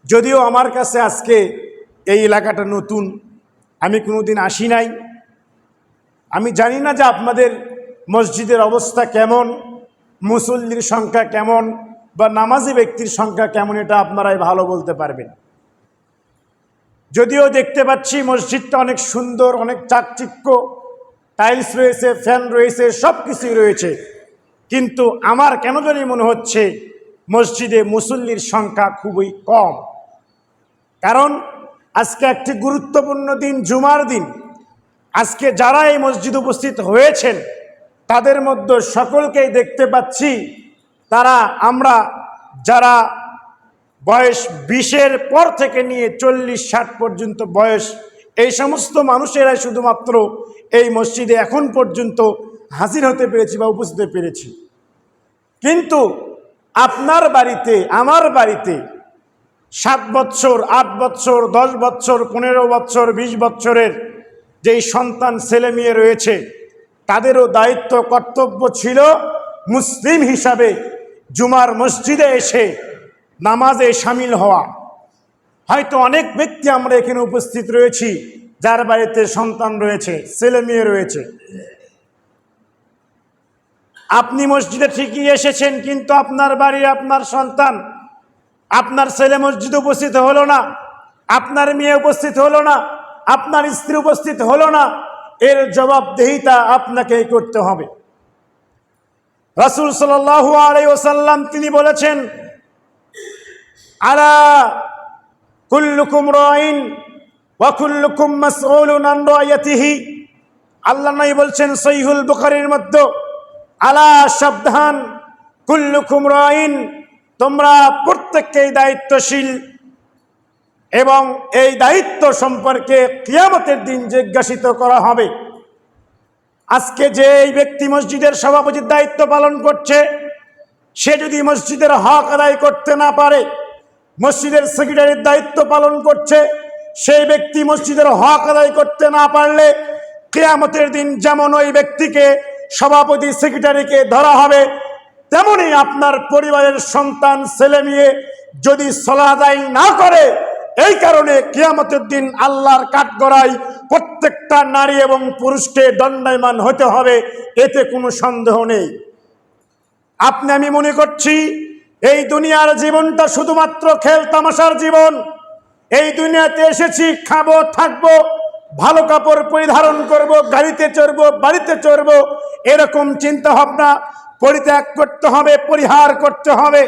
যদিও আমার কাছে আজকে এই এলাকাটা নতুন, আমি কোনোদিন আসি নাই, আমি জানি না যে আপনাদের মসজিদের অবস্থা কেমন, মুসল্লির সংখ্যা কেমন বা নামাজি ব্যক্তির সংখ্যা কেমন, এটা আপনারাই ভালো বলতে পারবেন। যদিও দেখতে পাচ্ছি মসজিদটা অনেক সুন্দর, অনেক চাকচিক্য, টাইলস রয়েছে, ফ্যান রয়েছে, সব কিছুই রয়েছে, কিন্তু আমার কেন জানি মনে হচ্ছে মসজিদে মুসল্লির সংখ্যা খুবই কম। কারণ আজকে একটি গুরুত্বপূর্ণ দিন, জুমার দিন। আজকে যারা এই মসজিদে উপস্থিত হয়েছেন তাদের মধ্যে সকলকেই দেখতে পাচ্ছি আমরা যারা বয়স 20-এর পর থেকে নিয়ে 40-60 পর্যন্ত বয়স, এই সমস্ত মানুষেরাই শুধুমাত্র এই মসজিদে এখন পর্যন্ত হাজির হতে পেরেছি বা উপস্থিত হতে পেরেছি। কিন্তু আপনার বাড়িতে, আমার বাড়িতে 7 বছর, 8 বছর, 10 বছর, 15 বছর, 20 বছরের যেই সন্তান ছেলে মেয়ে রয়েছে, তাদেরও দায়িত্ব কর্তব্য ছিল মুসলিম হিসাবে জুমার মসজিদে এসে নামাজে শামিল হওয়া। হয়তো অনেক ব্যক্তি আমরা এখানে উপস্থিত রয়েছি যার বাড়িতে সন্তান রয়েছে, ছেলে মেয়ে রয়েছে। আপনি মসজিদে ঠিকই এসেছেন, কিন্তু আপনার বাড়ি, আপনার সন্তান, আপনার ছেলে মসজিদে উপস্থিত হলো না, আপনার মেয়ে উপস্থিত হলো না, আপনার স্ত্রী উপস্থিত হলো না, এর জবাবদিহিতা আপনাকেই করতে হবে। রাসূল সাল্লাল্লাহু আলাইহি ওয়াসাল্লাম তিনি বলেছেন, আলা কুল্লুকুম রাইন ওয়া কুল্লুকুম মাসউলুন আন রাইয়াতিহি। আল্লাহ নবী বলছেন সহিহুল বুখারীর মধ্যে, আলা সাবধান, কুল্লুকুম রাইন, তোমরা প্রত্যেককেই দায়িত্বশীল এবং এই দায়িত্ব সম্পর্কে কিয়ামতের দিন জিজ্ঞাসিত করা হবে। আজকে যে এই ব্যক্তি মসজিদের সভাপতির দায়িত্ব পালন করছে, সে যদি মসজিদের হক আদায় করতে না পারে, মসজিদের সেক্রেটারির দায়িত্ব পালন করছে, সেই ব্যক্তি মসজিদের হক আদায় করতে না পারলে কিয়ামতের দিন যেমন ওই ব্যক্তিকে, সভাপতি সেক্রেটারিকে ধরা হবে, তেমনি আপনার পরিবারের সন্তান ছেলে মেয়ে যদি সালাত আদায় না করে, এই কারণে কিয়ামতের দিন আল্লাহর কাঠগড়ায় প্রত্যেকটা নারী এবং পুরুষকে দণ্ডায়মান হতে হবে, এতে কোনো সন্দেহ নেই। আপনি আমি মনে করছি এই দুনিয়ার জীবনটা শুধুমাত্র খেল তামাশার জীবন। এই দুনিয়াতে এসেছি, খাবো, থাকবো, ভালো কাপড় পরিধারণ করব, গাড়িতে চড়বো, বাড়িতে চড়বো, এরকম চিন্তা ভাবনা পরিত্যাগ করতে হবে, পরিহার করতে হবে।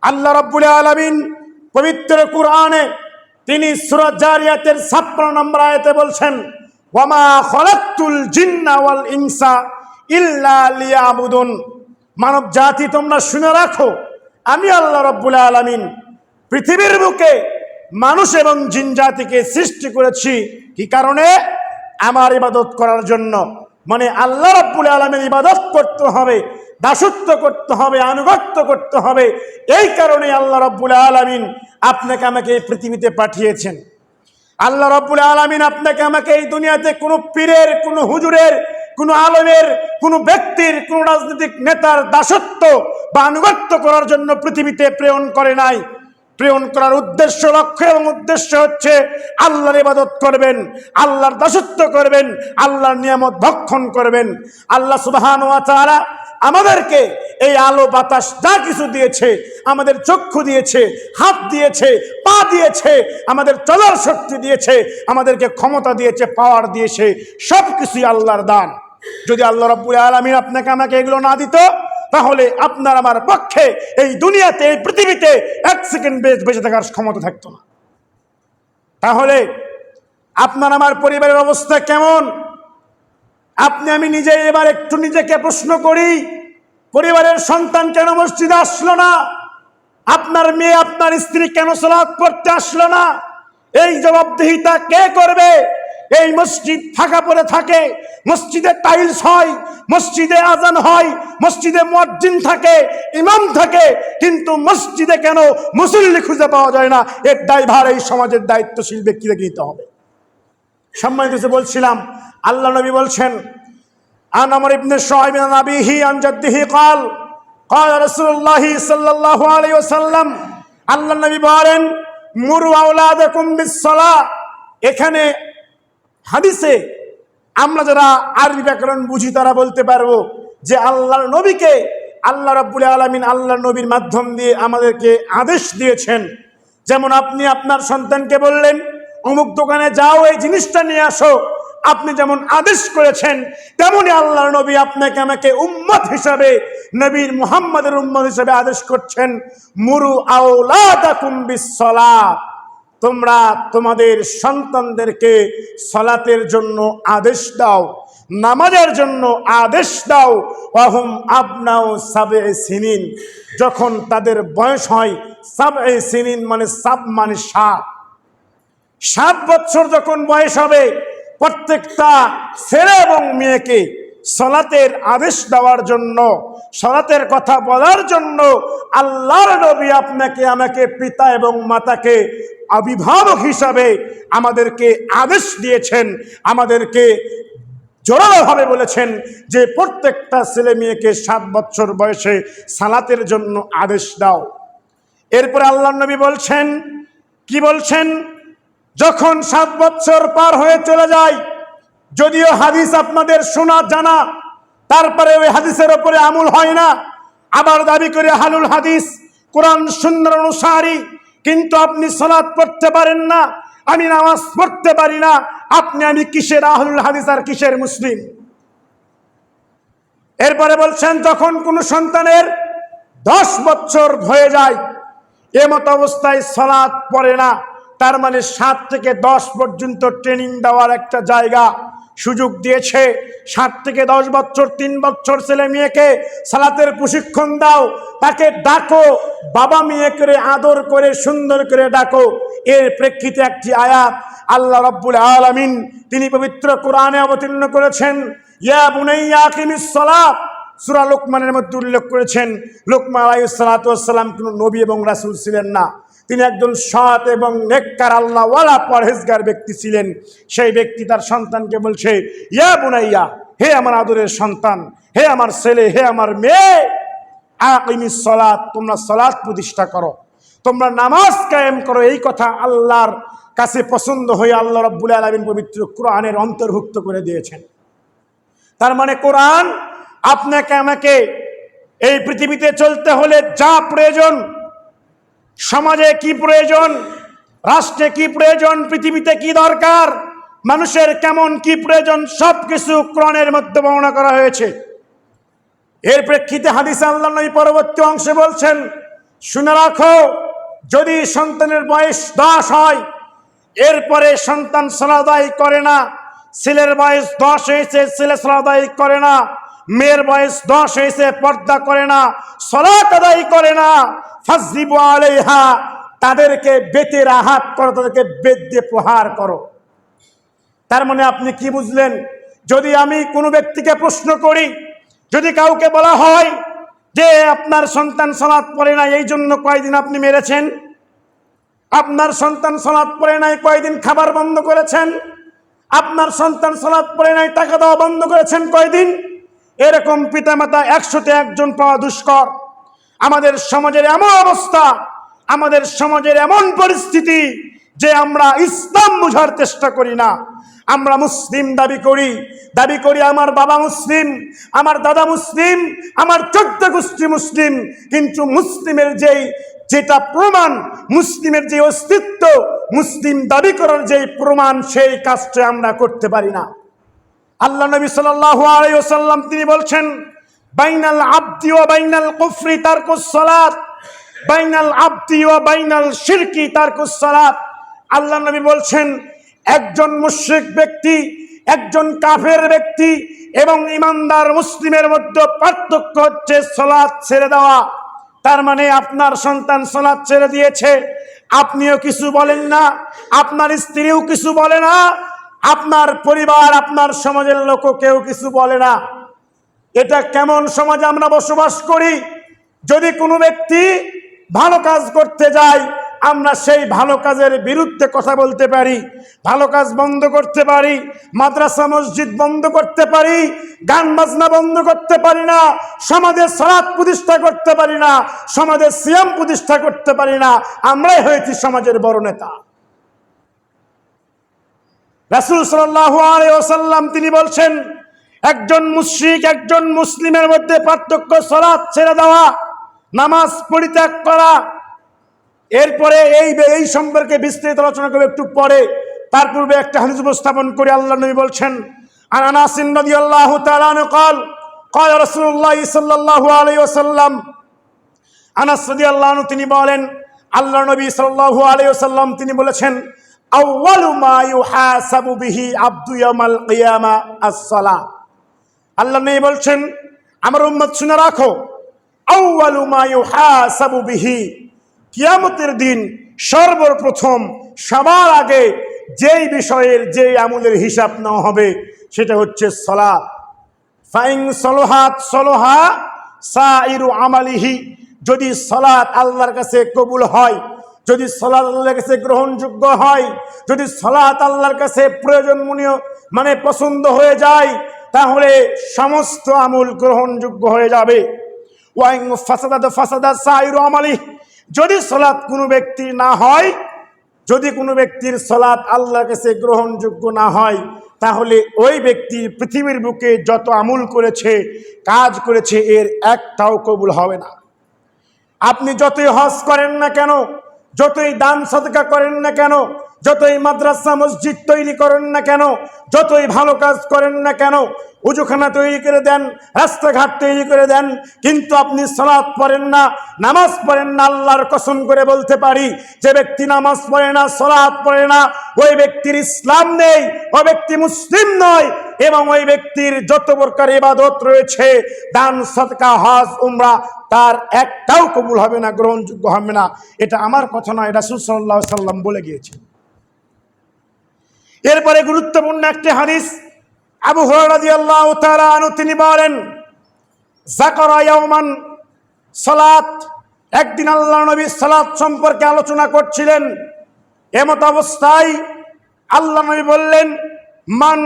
আল্লাহ রাব্বুল আলামিন পবিত্র কুরআনে তিনি সূরা জারিয়াতের 56 নম্বর আয়াতে বলছেন, ওয়ামা খালাকতুল জিন্না ওয়াল ইনসা ইল্লা লিয়াবুদুন। মানব জাতি তোমরা শুনে রাখো, আমি আল্লাহ রাব্বুল আলামিন পৃথিবীর বুকে মানুষ এবং জিন জাতিকে সৃষ্টি করেছি কি কারণে? আমার ইবাদত করার জন্য। মানে আল্লাহ রাব্বুল আলামিনের ইবাদত করতে হবে, দাসত্ব করতে হবে, আনুগত্য করতে হবে। এই কারণে আল্লাহ রাব্বুল আলামিন আপনাকে আমাকে এই পৃথিবীতে পাঠিয়েছেন। আল্লাহ রাব্বুল আলামিন আপনাকে আমাকে এই দুনিয়াতে কোনো পীরের, কোনো হুজুরের, কোনো আলেমের, কোনো ব্যক্তির, কোনো রাজনৈতিক নেতার দাসত্ব বা আনুগত্য করার জন্য পৃথিবীতে প্রেরণ করে নাই। প্রেরণ করার উদ্দেশ্য, লক্ষ্য এবং উদ্দেশ্য হচ্ছে আল্লাহর ইবাদত করবেন, আল্লাহর দাসত্ব করবেন, আল্লাহর নিয়ামত ভক্ষণ করবেন। আল্লাহ সুবহানাহু ওয়া তাআলা আমাদেরকে এই আলো বাতাস যা কিছু দিয়েছে, আমাদের চক্ষু দিয়েছে, হাত দিয়েছে, পা দিয়েছে, আমাদের চলার শক্তি দিয়েছে, আমাদেরকে ক্ষমতা দিয়েছে, পাওয়ার দিয়েছে, সব কিছুই আল্লাহর দান। যদি আল্লাহ রাব্বুল আলামিন আপনাকে আমাকে এগুলো না দিত, তাহলে আপনার আমার পক্ষে এই দুনিয়াতে, এই পৃথিবীতে 1 সেকেন্ড বেঁচে থাকার ক্ষমতা থাকতো না। তাহলে আপনার আমার পরিবারের অবস্থা কেমন? আপনি আমি নিজে এবার একটু নিজেকে প্রশ্ন করি, পরিবারের সন্তান কেন মসজিদে আসলো না? আপনার মেয়ে, আপনার স্ত্রী কেন সালাত পড়তে আসলো না? এই জবাবদিহিতা কে করবে? এই মসজিদ ফাঁকা পড়ে থাকে, মসজিদে টাইলস হয়, মসজিদে আজান হয়, মসজিদে মুয়াজ্জিন থাকে, ইমাম থাকে, কিন্তু মসজিদে কেন মুসল্লি খুঁজে পাওয়া যায় না? এর দায়ভার এই সমাজের দায়িত্বশীল ব্যক্তিদেরকে নিতে হবে। সম্মানিত বলছিলাম, আল্লাহ নবী বলছেন, আন আমর ইবনে শুআইব আন আবিহি আন জাদ্দিহি قال قال رسول الله صلى الله عليه وسلم, আল্লাহ নবী বলেন, মুরু আওলাদাকুম বিসসালাহ। এখানে হাদিসে আমরা যারা আরবি ব্যাকরণ বুঝি তারা বলতে পারবো যে আল্লাহর নবীকে আল্লাহ রাব্বুল আলামিন আল্লাহর নবীর মাধ্যম দিয়ে আমাদেরকে আদেশ দিয়েছেন। যেমন আপনি আপনার সন্তানকে বললেন অমুক দোকানে যাও, এই জিনিসটা নিয়ে আসো, আপনি যেমন আদেশ করেছেন, তেমনি আল্লাহর নবী আপনাকে আমাকে উম্মত হিসাবে, নবীর মুহাম্মদের উম্মত হিসাবে আদেশ করছেন, মুরু আওলাদাকুম বিসসালাহ, তোমরা তোমাদের সন্তানদেরকে সালাতের জন্য আদেশ দাও, নামাজের জন্য আদেশ দাও। ওয়াহুম আবনাউ সাবঈ সিনিন, যখন তাদের বয়স হয়, সাবঈ সিনিন মানে সাব মানে 7 বছর যখন বয়স হবে, প্রত্যেকটা ছেলে এবং মেয়েকে সালাতের আদেশ দেওয়ার জন্য, সালাতের কথা বলার জন্য আল্লাহর নবী আপনাকে আমাকে, পিতা এবং মাতাকে অভিভাবক হিসাবে আমাদেরকে আদেশ দিয়েছেন, আমাদেরকে জোরালোভাবে বলেছেন যে প্রত্যেকটা ছেলে মেয়েকে 7 বছর বয়সে সালাতের জন্য আদেশ দাও। এরপরে আল্লাহর নবী বলছেন, কি বলছেন, যখন 7 বছর পার হয়ে চলে যায়, যদিও হাদিস আপনাদের শোনা জানা, তারপরে ওই হাদিসের উপরে আমল হয় না, আবার দাবি করে আহলুল হাদিস, কোরআন সুন্নাহর অনুসারী, কিন্তু আপনি সালাত পড়তে পারেন না, আমি নামাজ পড়তে পারি না, আপনি আমি কিসের আহলুল হাদিস আর কিসের মুসলিম? এরপরে বলছেন যখন কোনো সন্তানের 10 বছর হয়ে যায়, এমত অবস্থায় সালাত পড়ে না, তার মানে 7 থেকে 10 পর্যন্ত ট্রেনিং দেওয়ার একটা জায়গা সুযোগ দিয়েছে। 7 থেকে 10 বছর, 3 বছর ছেলে মেয়েকে সালাতের প্রশিক্ষণ দাও, তাকে ডাকো, বাবা মেয়ে করে আদর করে সুন্দর করে ডাকো। এর প্রেক্ষিতে একটি আয়াত আল্লাহ রাব্বুল আলামিন তিনি পবিত্র কোরআনে অবতীর্ণ করেছেন, ইয়া বুনাইয়া আকিমিস সালাত, সূরা লোকমানের মধ্যে উল্লেখ করেছেন। লোকমান আলাইহিস সালাতু ওয়াস সালাম কোনো নবী এবং রাসূল ছিলেন না, তিনি একজন সৎ এবং নেককার আল্লাহওয়ালা পরহেজগার ব্যক্তি ছিলেন। সেই ব্যক্তি তার সন্তানকে বলছে, ইয়া বুনাইয়া, হে আমার আদরের সন্তান, হে আমার ছেলে, হে আমার মেয়ে, আকিমিস সালাত, তোমরা সালাত প্রতিষ্ঠা করো, তোমরা নামাজ কায়েম করো। এই কথা আল্লাহর কাছে পছন্দ হয়ে আল্লাহ রাব্বুল আলামিন পবিত্র কোরআনের অন্তর্ভুক্ত করে দিয়েছেন। তার মানে কোরআন আপনাকে আমাকে এই পৃথিবীতে চলতে হলে যা প্রয়োজন, সমাজে কি প্রয়োজন, রাষ্ট্রে কি প্রয়োজন, পৃথিবীতে কি দরকার, মানুষের কেমন কি প্রয়োজন, সবকিছু কোরআনের মধ্যে বর্ণনা করা হয়েছে। এর প্রেক্ষিতে হাদিসে আল্লাহর নবী পরবর্তী অংশে বলছেন, শুনে রাখো, যদি সন্তানের বয়স 10 হয়, এরপরে সন্তান সালাত আদায় করে না, ছেলের বয়স 10 হয়েছে, ছেলে সালাত আদায় করে না, মেয়ের বয়স 10 হয়েছে, পর্দা করে না, সালাত আদায় করে না, ফাযরিবু আলাইহা, তাদেরকে বেতের আঘাত করো, তাদেরকে বেত দিয়ে প্রহার করো। তার মানে আপনি কি বুঝলেন? যদি আমি কোনো ব্যক্তিকে প্রশ্ন করি, যদি কাউকে বলা হয় যে আপনার সন্তান সালাত পড়ে না, এই জন্য কয়দিন আপনি মেরেছেন, আপনার সন্তান সালাত পড়ে নাই কয়দিন খাবার বন্ধ করেছেন, আপনার সন্তান সালাত পড়ে নাই টাকা দেওয়া বন্ধ করেছেন কয়দিন, এরকম পিতামাতা 100তে 1জন পাওয়া দুষ্কর। আমাদের সমাজের এমন অবস্থা, আমাদের সমাজের এমন পরিস্থিতি যে আমরা ইসলাম বোঝার চেষ্টা করি না। আমরা মুসলিম দাবি করি আমার বাবা মুসলিম, আমার দাদা মুসলিম, আমার 14 গোষ্ঠী মুসলিম, কিন্তু মুসলিমের যেটা প্রমাণ, মুসলিমের যে অস্তিত্ব, মুসলিম দাবি করার যে প্রমাণ, সেই কাজটা আমরা করতে পারি না। আল্লাহ নবী সাল্লাল্লাহু আলাইহি ওয়াসাল্লাম তিনি বলছেন, বাইনাল আবদি ওয়া বাইনাল কুফরি তারকুস সালাত, বাইনাল আবদি ওয়া বাইনাল শিরকি তারকুস সালাত। আল্লাহ নবী বলছেন, একজন মুশরিক ব্যক্তি, একজন কাফের ব্যক্তি এবং ইমানদার মুসলিমের মধ্যে পার্থক্য হচ্ছে সালাত ছেড়ে দেওয়া। তার মানে আপনার সন্তান সালাত ছেড়ে দিয়েছে, আপনিও কিছু বলেন না, আপনার স্ত্রীও কিছু বলে না, আপনার পরিবার, আপনার সমাজের লোকও কেউ কিছু বলে না। এটা কেমন সমাজে আমরা বসবাস করি? যদি কোনো ব্যক্তি ভালো কাজ করতে যায়, আমরা সেই ভালো কাজের বিরুদ্ধে কথা বলতে পারি, ভালো কাজ বন্ধ করতে পারি, মাদ্রাসা মসজিদ বন্ধ করতে পারি, গান বাজনা বন্ধ করতে পারি না, সমাজের সালাত প্রতিষ্ঠা করতে পারি না, সমাজের সিয়াম প্রতিষ্ঠা করতে পারি না। আমরাই হয়েছি সমাজের বড় নেতা। রাসূল সাল্লাল্লাহু আলাইহি ওয়াসাল্লাম তিনি বলছেন, একজন মুশরিক একজন মুসলিমের মধ্যে পার্থক্য সালাত ছেড়ে দেওয়া, নামাজ পরিত্যাগ করা। এরপরে এই সম্পর্কে বিস্তারিত আলোচনা করব একটু পরে। তার পূর্বে একটা হাদিস উপস্থাপন করে আল্লাহর নবী বলছেন, আনাস রাদিয়াল্লাহু তাআলা আনহু قال قال رسول الله সাল্লাল্লাহু আলাইহি ওয়াসাল্লাম, আনাস রাদিয়াল্লাহু আনহু তিনি বলেন, আল্লাহর নবী সাল্লাল্লাহু আলাইহি ওয়াসাল্লাম তিনি বলেছেন, আউয়ালু মা ইউহাসাবু বিহি আবদু ইয়াউমাল কিয়ামা আস-সালাহ। আল্লাহর নবী বলছেন, আমার উম্মত শুনে রাখো, আউয়ালু মা ইউহাসাবু বিহি, কিয়ামতের দিন সর্বপ্রথম সবার আগে যেই বিষয়ের যেই আমলের হিসাব নেওয়া হবে সেটা হচ্ছে সালাত। ফাইন সলহাত সলহা সাইরু আমালিহি, যদি সালাত আল্লাহর কাছে কবুল হয়, যদি সালাত আল্লাহর কাছে গ্রহণযোগ্য হয়, যদি সালাত আল্লাহর কাছে প্রয়োজনীয় মানে পছন্দ হয়ে যায়, তাহলে সমস্ত আমল গ্রহণযোগ্য হয়ে যাবে। ওয়াইন ফাসাদাত ফাসাদা সাইরু আমালিহি, যদি সালাত কোনো ব্যক্তির না হয়, যদি কোনো ব্যক্তির সালাত আল্লাহর কাছে গ্রহণযোগ্য না হয়, তাহলে ওই ব্যক্তি পৃথিবীর বুকে যত আমল করেছে, কাজ করেছে, এর একটাও কবুল হবে না। আপনি যতই হজ করেন না কেন, যতই দান সদকা করেন না কেন, যতই মাদ্রাসা মসজিদ তৈরি করেন না কেন, যতই ভালো কাজ করেন না কেন, উজুখানা তৈরি করে দেন, রাস্তাঘাট তৈরি করে দেন, কিন্তু আপনি সালাত পড়েন না, নামাজ পড়েন না, আল্লাহর কসম করে বলতে পারি, যে ব্যক্তি নামাজ পড়ে না, সালাত পড়ে না, ওই ব্যক্তির ইসলাম নেই, ওই ব্যক্তি মুসলিম নয়, এবং ওই ব্যক্তির যত প্রকার ইবাদত রয়েছে, দান সদকা হজ উমরা, তার একটাও কবুল হবে না, গ্রহণযোগ্য হবে না। এটা আমার কথা নয়, রাসূল সাল্লাল্লাহু আলাইহি সাল্লাম বলে গিয়েছেন। এরপরে গুরুত্বপূর্ণ একটি হাদিস, আবু হুরায়রা রাদিয়াল্লাহু তাআলা আনহু তিনি বলেন, যাকারা ইয়াওমান সালাত, একদিন আল্লাহর নবী সালাত সম্পর্কে আলোচনা করছিলেন। এমত অবস্থায় আল্লাহর নবী বললেন, মান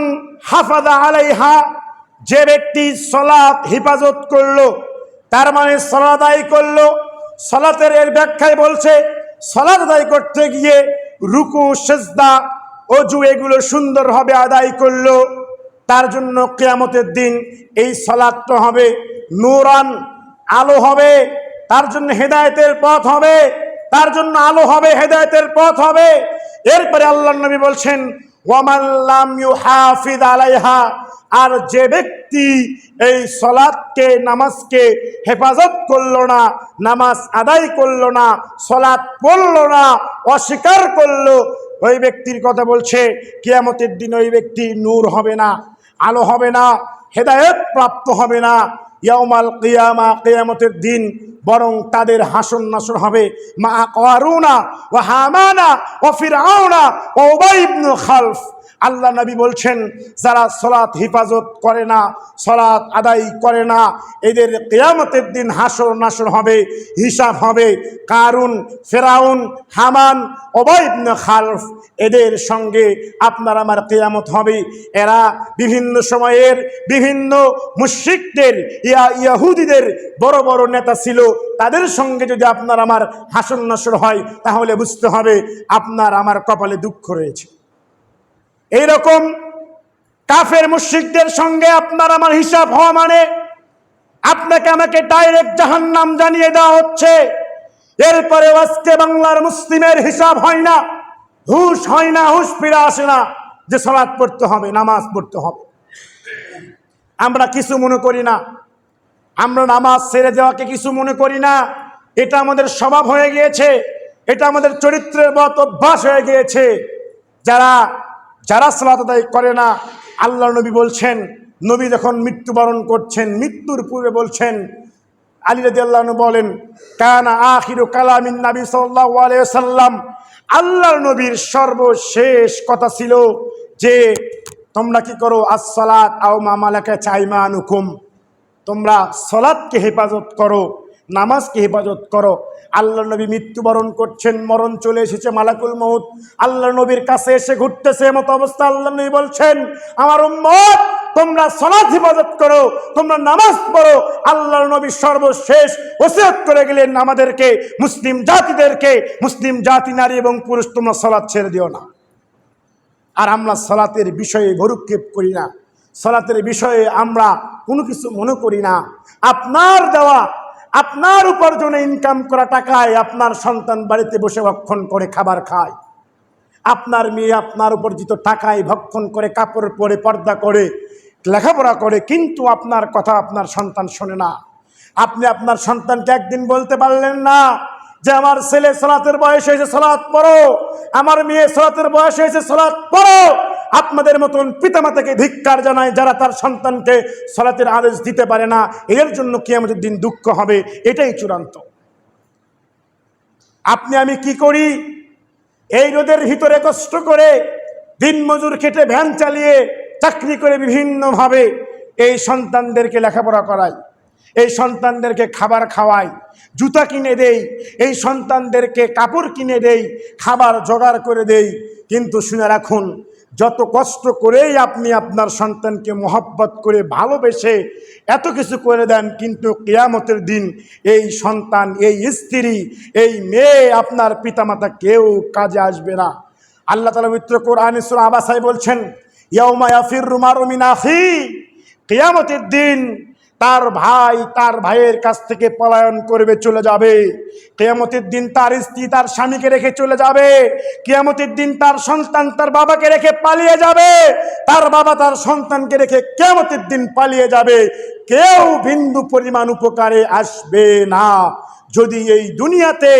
হাফাযা আলাইহা, যে ব্যক্তি সালাত হেফাজত করলো, তার মানে সালাত আদায় করলো। সালাতের এর ব্যাখ্যায় বলছে, সালাত আদায় করতে গিয়ে রুকু সিজদা অজু এগুলো সুন্দরভাবে আদায় করলো, তার জন্য কিয়ামতের দিন এই সালাতটা হবে নূরান, আলো হবে, তার জন্য হেদায়েতের পথ হবে, তার জন্য আলো হবে, হেদায়েতের পথ হবে। এরপরে আল্লাহর নবী বলছেন, ওয়ামান লাম ইউহাফিজ আলাইহা, আর যে ব্যক্তি এই সালাতকে নামাজকে হেফাজত করলো না, নামাজ আদায় করলো না, সালাত পড়লো না, অস্বীকার করলো, ওই ব্যক্তির কথা বলছে, কিয়ামতের দিন ওই ব্যক্তি নূর হবে না, আলো হবে না, হেদায়েত প্রাপ্ত হবে না। ইয়াউমাল কিয়ামা, কিয়ামতের দিন বরং তাদের হাসর নাসর হবে মা কারুনা ওয়া হামানা ওয়া ফিরআউনা ওয়া উবাই ইবনে খালফ। আল্লাহ নবী বলছেন, যারা সালাত হেফাজত করে না, সালাত আদায় করে না, এদের কিয়ামতের দিন হাসর নাসর হবে, হিসাব হবে কারুন, ফিরআউন, হামান, উবাই ইবনে খালফ, এদের সঙ্গে আপনার আমার কিয়ামত হবে। এরা বিভিন্ন সময়ের বিভিন্ন মুশরিকদের, ইহুদিদের বড় বড় নেতা ছিল, তাদের সঙ্গে যদি আপনার আমার হাসর নাসর হয়, তাহলে বুঝতে হবে আপনার আমার কপালে দুঃখ রয়েছে। এইরকম কাফের মুশরিকদের সঙ্গে আপনার আমার হিসাব হওয়া মানে আপনাকে আমাকে ডাইরেক্ট জাহান্নাম জানিয়ে দেওয়া হচ্ছে। এরপরে আজকে বাংলার মুসলিমের হিসাব হয় না, হুশ হয় না, হুশ ফিরে আসে না যে সালাত পড়তে হবে, নামাজ পড়তে হবে। আমরা কিছু মনে করি না, আমরা নামাজ ছেড়ে দেওয়াকে কিছু মনে করি না। এটা আমাদের স্বভাব হয়ে গিয়েছে, এটা আমাদের চরিত্রের মত অভ্যাস হয়ে গিয়েছে। যারা সালাত আদায় করে না, আল্লাহ নবী বলছেন, নবী যখন মৃত্যুবরণ করছেন, মৃত্যুর পূর্বে বলছেন, আলী রাদিয়াল্লাহু আনহু বলেন, কানা আখিরু কালামিন নবী সাল্লাল্লাহু আলাইহি ওয়াসাল্লাম, আল্লাহর নবীর সর্বশেষ কথা ছিল যে তোমরা কি করো, আসসালাত আও মা মালাকাত আইমানুকুম, তোমরা সালাতকে হেফাজত করো, নামাজকে হেফাজত করো। আল্লাহ নবী মৃত্যুবরণ করছেন, মরণ চলে এসেছে, মালাকুল মউত আল্লাহ নবীর কাছে এসে ঘুরতেছে, এমত অবস্থা আল্লাহ নবী বলছেন, আমার উম্মত তোমরা সালাত হেফাজত করো, তোমরা নামাজ পড়ো। আল্লাহ নবী সর্বশেষ ওসিয়ত করে গেলেন আমাদেরকে, মুসলিম জাতিদেরকে, মুসলিম জাতি নারী এবং পুরুষ, তোমরা সালাত ছেড়ে দিও না। আর আমরা সালাতের বিষয়ে ভরুক্ষেপ করি না, সালাতের বিষয়ে আমরা কোনো কিছু মনে করি না। আপনার দেওয়া, আপনার উপার্জনে ইনকাম করা টাকায় আপনার সন্তান বাড়িতে বসে ভক্ষণ করে খাবার খায়, আপনার মেয়ে আপনার উপার্জিত টাকায় ভক্ষণ করে, কাপড় পরে, পর্দা করে, লেখাপড়া করে, কিন্তু আপনার কথা আপনার সন্তান শোনে না। আপনি আপনার সন্তানকে একদিন বলতে পারলেন না যে আমার ছেলে সালাতের বয়স হয়েছে, সালাত পড়ো, আমার মেয়ে সালাতের বয়স হয়েছে, সালাত পড়ো। আপনাদের মতন পিতামাতাকে ধিক্কার জানায় যারা তার সন্তানকে সালাতের আদেশ দিতে পারে না, এর জন্য কিয়ামতের দিন দুঃখ হবে, এটাই চূড়ান্ত। আপনি আমি কি করি? এই রোদের ভিতরে কষ্ট করে দিনমজুর খেটে ভ্যান চালিয়ে চাকরি করে বিভিন্নভাবে এই সন্তানদেরকে লেখাপড়া করাই, এই সন্তানদেরকে খাবার খাওয়াই, জুতা কিনে দেই, এই সন্তানদেরকে কাপড় কিনে দেই, খাবার জোগাড় করে দেই। কিন্তু শুনে রাখুন, যত কষ্ট করেই আপনি আপনার সন্তানকে মহব্বত করে ভালোবেসে এত কিছু করে দেন, কিন্তু কিয়ামতের দিন এই সন্তান, এই স্ত্রী, এই মেয়ে, আপনার পিতামাতা কেউ কাজে আসবে না। আল্লাহ তাআলা পবিত্র কোরআনে সূরা আবাসায় বলছেন, ইয়াউমা ইয়াফিররু মারউ মিন আখি, কিয়ামতের দিন তার ভাই তার ভাইয়ের কাছ থেকে পলায়ন করবে, চলে যাবে। কিয়ামতের দিন তার স্ত্রী তার স্বামীকে রেখে চলে যাবে। কিয়ামতের দিন তার সন্তান তার বাবাকে রেখে পালিয়ে যাবে, তার বাবা তার সন্তানকে রেখে কিয়ামতের দিন পালিয়ে যাবে। কেউ বিন্দু পরিমাণ উপকারে আসবে না। যদি এই দুনিয়াতে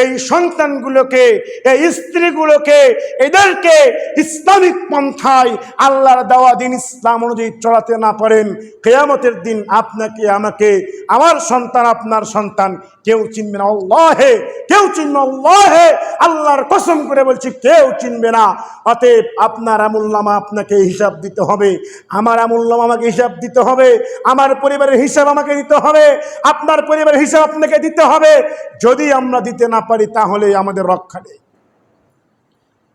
এই সন্তানগুলোকে, এই স্ত্রীগুলোকে, এদেরকে ইসলামিক পন্থায় আল্লাহর দেওয়া দিন ইসলাম অনুযায়ী চলাতে না পারেন, কিয়ামতের দিন আপনাকে, আমাকে, আমার সন্তান, আপনার সন্তান কেউ চিনবে না। আল্লাহে কেউ চিনবে, আল্লাহে আল্লাহর কসম করে বলছি, কেউ চিনবে না। অতএব আপনার আমুলনামা আপনাকে হিসাব দিতে হবে, আমার আমুলনামা আমাকে হিসাব দিতে হবে, আমার পরিবারের হিসাব আমাকে দিতে হবে, আপনার পরিবারের হিসাব আপনাকে দিতে হবে। যদি আমরা দিতে না পারি তাহলে আমাদের রক্ষা নেই।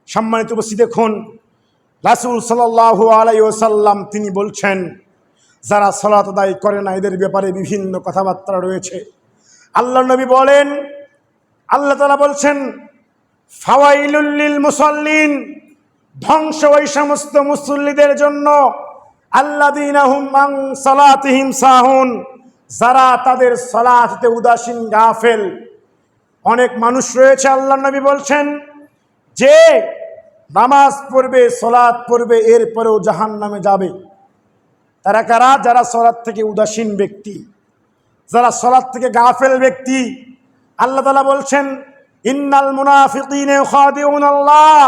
সম্মানিত উপস্থিতি, দেখুন রাসূল সাল্লাল্লাহু আলাইহি ওয়াসাল্লাম তিনি বলছেন, যারা সালাত আদায় করে না এদের ব্যাপারে বিভিন্ন কথাবার্তা রয়েছে। আল্লাহ নবী বলেন, আল্লাহ তাআলা বলছেন, ফাওয়াইলুল লিল মুসাল্লিন, ধ্বংস ওই সমস্ত মুসল্লিদের জন্য, আল্লাযীনা হুম আন সালাতিহিম সাহুন, যারা তাদের সালাতে উদাসীন, গাফেল। অনেক মানুষ রয়েছে, আল্লাহ নবী বলছেন, যে নামাজ পড়বে, সালাত পড়বে, এরপরেও জাহান্নামে যাবে। তারা কারা? যারা সালাত থেকে উদাসীন ব্যক্তি, যারা সালাত থেকে গাফেল ব্যক্তি। আল্লাহ তাআলা বলছেন, ইন্নাল মুনাফিকিনা ইউখাদিউনাল্লাহ,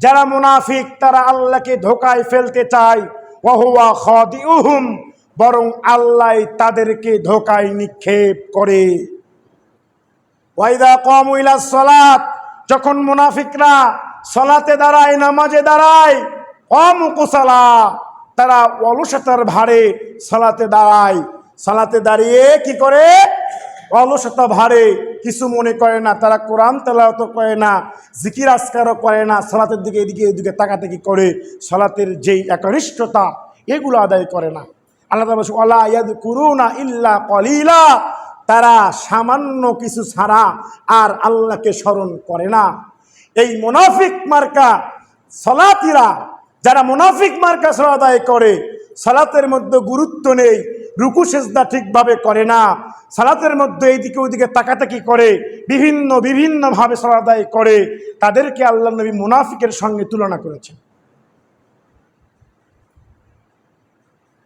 যারা মুনাফিক তারা আল্লাহকে ধোঁকায় ফেলতে চায়, ওয়া হুয়া খাদিউহুম, বরং আল্লাহ তাদেরকে ধোঁকায় নিক্ষেপ করে। ওয়াইদা কামু ইলাস সালাত, যখন মুনাফিকরা সালাতে দাঁড়ায়, নামাজে দাঁড়ায়, কামু কুসালা, তারা অলসতার ভারে সালাতে দাঁড়ায়। সালাতে দাঁড়িয়ে কি করে? অলসতা ভারে, কিছু মনে করে না, তারা কোরআন তেলাওয়াত করে না, জিকির আজকারও করে না, সালাতের দিকে এদিকে এদিকে তাকাতাকি করে, সালাতের যেই একনিষ্ঠতা এগুলো আদায় করে না। আল্লাহ তাআলা বলেন, ওয়ালা ইয়াযকুরুনা ইল্লা কলিলা, তারা সামান্য কিছু ছাড়া আর আল্লাহকে স্মরণ করে না। এই মুনাফিক মার্কা সালাতিরা, যারা মুনাফিক মার্কা সালাত আদায় করে, সালাতের মধ্যে গুরুত্ব নেই, রুকু সেজদা ঠিকভাবে করে না, সালাতের মধ্যে এইদিকে ওইদিকে তাকাতাকি করে, বিভিন্নভাবে সালাত আদায় করে, তাদেরকে আল্লাহ নবী মুনাফিকের সঙ্গে তুলনা করেছেন।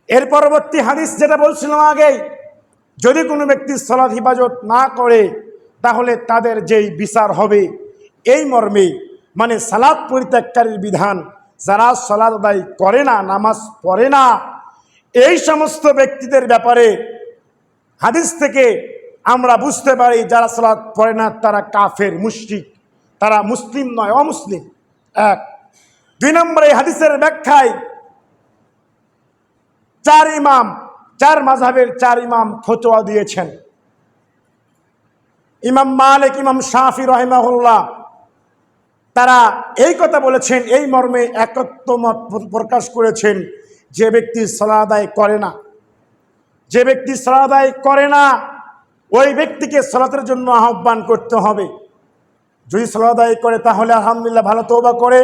এর পরবর্তী হাদিস যেটা বলছিলাম আগেই, যদি কোনো ব্যক্তি সালাত হিফাজত না করে তাহলে তাদের যেই বিচার হবে এই মর্মে, মানে সালাত পরিত্যাগকারীর বিধান, যারা সালাত আদায় করে না, নামাজ পড়ে না, এই সমস্ত ব্যক্তিদের ব্যাপারে হাদিস থেকে আমরা বুঝতে পারি যারা সালাত পড়ে না তারা কাফের, মুশরিক, তারা মুসলিম নয়, অমুসলিম। এক। দুই নম্বরে হাদিসের ব্যাখ্যায় চার মাযহাবের চার ইমাম ফতোয়া দিয়েছেন। ইমাম মালিক, ইমাম শাফি রাহিমাহুল্লাহ তারা এই কথা বলেছেন, এই মর্মে একত্বমত প্রকাশ করেছেন, যে ব্যক্তি সালাত আদায় করে না, যে ব্যক্তি সালাত আদায় করে না, ওই ব্যক্তিকে সালাতের জন্য আহ্বান করতে হবে। যদি সালাত আদায় করে তাহলে আলহামদুলিল্লাহ, ভালো তওবা করে।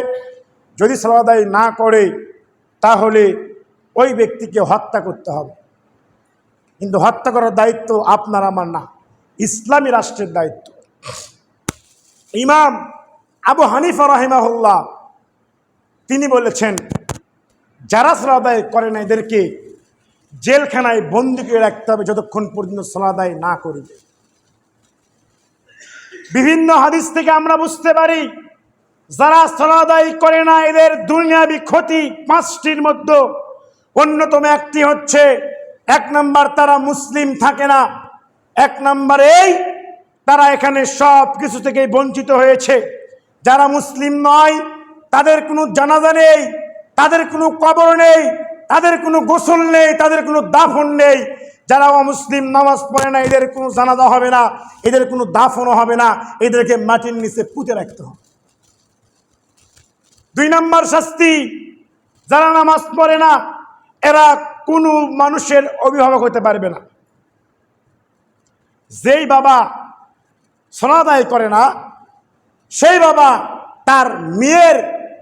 যদি সালাত আদায় না করে তাহলে ওই ব্যক্তিকে হত্যা করতে হবে। কিন্তু হত্যা করার দায়িত্ব আপনার আমার না, ইসলামী রাষ্ট্রের দায়িত্ব। ইমাম আবু হানিফা রাহিমাহুল্লাহ তিনি বলেছেন, যারা সালাত আদায় করে না এদেরকে জেলখানায় বন্দী করে রাখতে হবে যতক্ষণ পর্যন্ত সালাত আদায় না করবে। বিভিন্ন হাদিস থেকে আমরা বুঝতে পারি, যারা সালাত আদায় করে না এদের দুনিয়াবি ক্ষতি পাঁচটির মধ্যে অন্যতম একটি হচ্ছে, এক নাম্বার তারা মুসলিম থাকে না। এক নম্বরে তারা এখানে সব কিছু থেকে বঞ্চিত হয়েছে। যারা মুসলিম নয় তাদের কোনো জানাজা নেই, তাদের কোনো কবর নেই, তাদের কোনো গোসল নেই, তাদের কোনো দাফন নেই। যারা অমুসলিম নামাজ পড়ে না এদের কোনো জানাজা হবে না, এদের কোনো দাফনও হবে না, এদেরকে মাটির নিচে পুঁতে রাখতে হবে। দুই নম্বর শাস্তি, যারা নামাজ পড়ে না এরা কোনো মানুষের অভিভাবক হতে পারবে না। যেই বাবা সালাত আদায় করে না সেই বাবা তার মেয়ের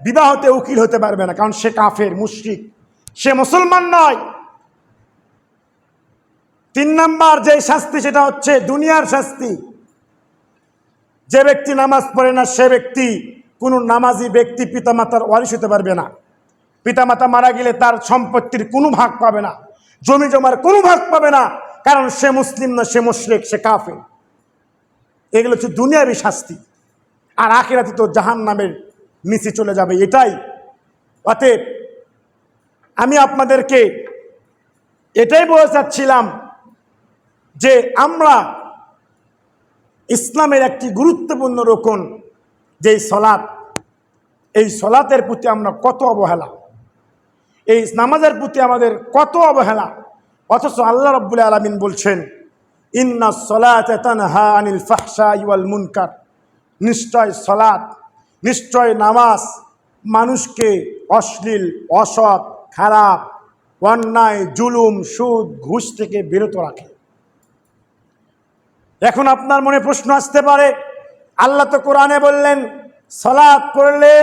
বিবাহতে উকিল হতে পারবে না, কারণ সে কাফের, মুশরিক, সে মুসলমান নয়। তিন নাম্বার যে শাস্তি সেটা হচ্ছে দুনিয়ার শাস্তি। যে ব্যক্তি নামাজ পড়ে না সে ব্যক্তি কোনো নামাজি ব্যক্তি পিতামাতার ওয়ারিশ হতে পারবে না। পিতামাতা মারা গেলে তার সম্পত্তির কোনো ভাগ পাবে না, জমি জমার কোনো ভাগ পাবে না, কারণ সে মুসলিম না, সে মুশরিক, সে কাফের। এগুলো হচ্ছে দুনিয়াবী শাস্তি। আর আখিরাতে তো জাহান্নামের নিচে চলে যাবে, এটাই। অতএব আমি আপনাদেরকে এটাই বলতে চাচ্ছিলাম যে আমরা ইসলামের একটি গুরুত্বপূর্ণ রকম যেই সলাত, এই সলাতের প্রতি আমরা কত অবহেলা, এই নামাজের প্রতি আমাদের কত অবহেলা। অথচ আল্লাহ রাব্বুল আলামিন বলছেন, ইন্নাস সলাতা তানহা আনিল ফাহশাই ওয়াল মুনকার, নিশ্চয় সলাত, নিশ্চয় নামাজ মানুষকে অশ্লীল, অসৎ, খারাপ, অন্যায়, জুলুম, সুদ, ঘুষ থেকে বিরত রাখে। এখন আপনার মনে প্রশ্ন আসতে পারে, আল্লাহ তো কোরআনে বললেন সালাত পড়লে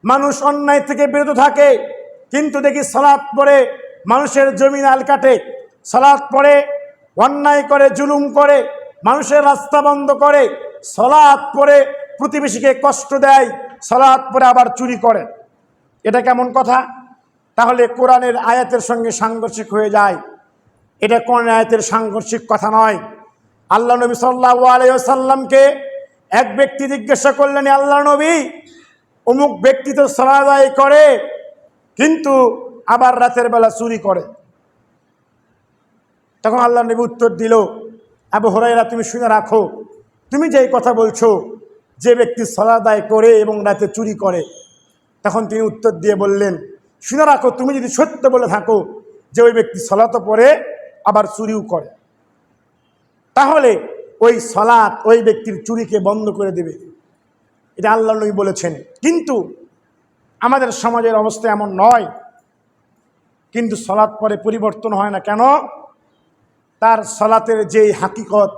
মানুষ অন্যায় থেকে বিরত থাকে, কিন্তু দেখি সালাত পড়ে মানুষের জমি নাল কাটে, সালাত পড়ে অন্যায় করে, জুলুম করে, মানুষের রাস্তা বন্ধ করে, সালাত পড়ে প্রতিবেশীকে কষ্ট দেয়, সালাত পড়ে আবার চুরি করে। এটা কেমন কথা? তাহলে কোরআনের আয়াতের সঙ্গে সাংঘর্ষিক হয়ে যায়। এটা কোন আয়াতের সাংঘর্ষিক কথা নয়। আল্লাহ নবী সাল্লাল্লাহু আলাইহি ওয়াসাল্লামকে এক ব্যক্তি জিজ্ঞাসা করলেন, আল্লাহ নবী, অমুক ব্যক্তি তো সালাত আদায় করে কিন্তু আবার রাতের বেলা চুরি করে। তখন আল্লাহ নবী উত্তর দিল, আবু হুরায়রা, তুমি শুনে রাখো, তুমি যেই কথা বলছো যে ব্যক্তি সালাত আদায় করে এবং রাতে চুরি করে। তখন তিনি উত্তর দিয়ে বললেন, শুনে রাখো, তুমি যদি সত্য বলে থাকো যে ওই ব্যক্তি সালাতও পড়ে আবার চুরিও করে, তাহলে ওই সালাত ওই ব্যক্তির চুরিকে বন্ধ করে দেবে। এটা আল্লাহ নবী বলেছেন। কিন্তু আমাদের সমাজের অবস্থা এমন নয়। কিন্তু সালাত পরে পরিবর্তন হয় না কেন? তার সালাতের যেই হাকিকত,